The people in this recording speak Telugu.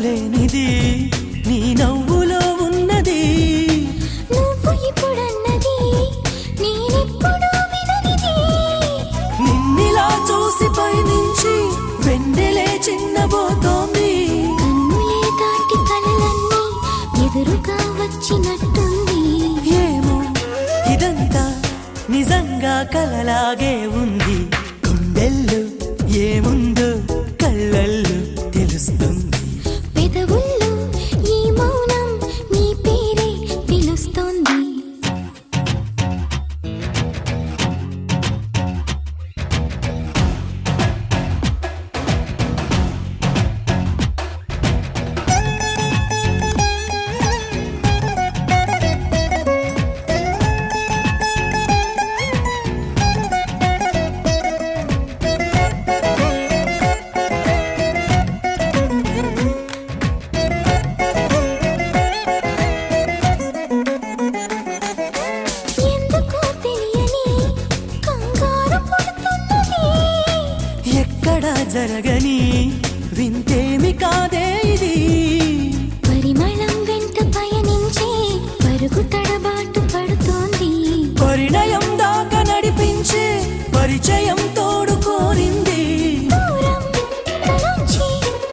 లేనిది నీ నవ్వులో ఉన్నది. నువ్వు ఇప్పుడన్నది నేనెప్పుడు విననిది. నిన్నిలా చూసి పైనుంచి వెన్నెలే చిన్నబోతోంది. కన్నులే దాటి కలలన్నీ ఎదురుగా వచ్చినట్టుంది. ఏమో ఇదంతా నిజంగా కలలాగే ఉంది. గుండెల్లో ఏముందో కళ్ళల్లో తెలుస్తుంది. పెదవుల్లో ఈ మౌనం నీ పేరే పిలుస్తోంది. ఎందుకో తెలియని కంగారు పుడుతున్నది. ఎక్కడా జరగని